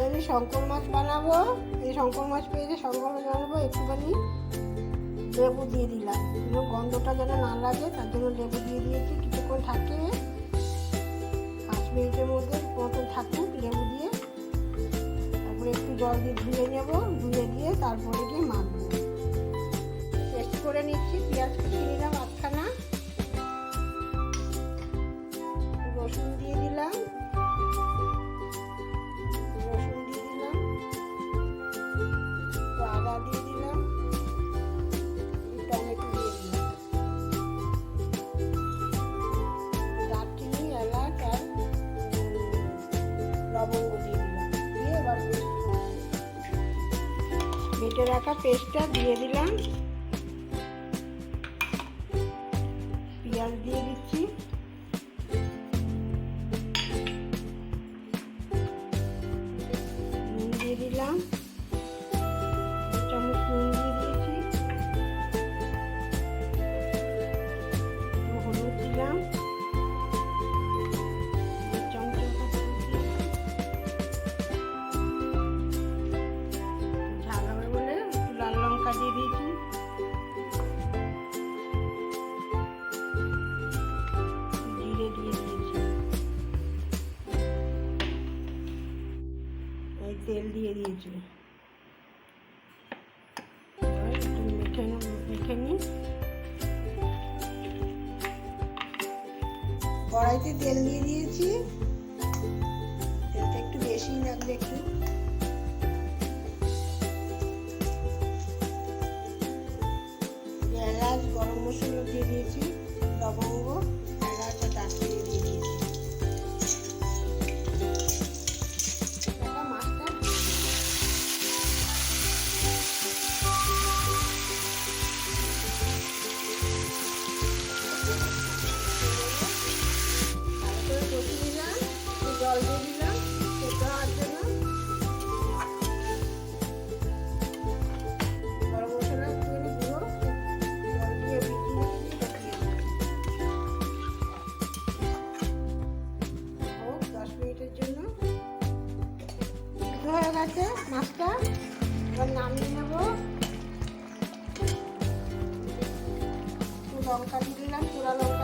আমি শঙ্কর মাছ বানাবো। এই শঙ্কর মাছ পেয়েছে, শঙ্কর মাছ বানাবো। একটুখানি লেবু দিয়ে দিলাম, গন্ধটা যেন না লাগে, তার জন্য লেবু দিয়ে দিয়েছি। কিছুক্ষণ থাকে, 5 মিনিটের মধ্যে মতন থাকুক লেবু দিয়ে। তারপরে একটু জল দিয়ে ধুয়ে নেব, ধুয়ে দিয়ে তারপরে গিয়ে মাখবো। পেস্ট করে নিচ্ছি। পেঁয়াজ কুচিয়ে নিলাম আধখানা, রসুন দিয়ে দিলাম, আদা দিয়ে দিলাম, টমেটো দিয়ে দিলাম, দারচিনি, এলাচ আর লবঙ্গ দিয়ে দিলাম। দিয়ে এবার বেটে রাখা পেস্টটা দিয়ে দিলাম। পেঁয়াজ দিয়ে দিচ্ছি, নুন দিয়ে দিলাম, চামচ নুন দিয়ে দিয়েছি, হলুদ দিলাম, ঝাল হবে বলে একটু লাল লঙ্কা দিয়ে দিয়েছি, জিরে দিয়ে দিয়েছি, এই তেল দিয়ে দিয়েছি। কড়াইতে তেল দিয়ে দিয়েছি, তেলটা একটু বেশি লাগবে একটু। এলাচ, গরম মশলা দিয়ে দিয়েছি, লবঙ্গ, এলাচ আর দারচিনি দিয়ে দিয়েছি। মাছটা জল দিয়ে দিলাম সেদ্ধ হওয়ার জন্য। গরম মশলা একটুখানি গুঁড়ো জল দিয়ে ভিজিয়ে 10 মিনিটের জন্য। সিদ্ধ হয়ে গেছে মাছটা, এবার নামিয়ে নেব। একটু লঙ্কা দিয়ে দিলাম, পোড়া লঙ্কা।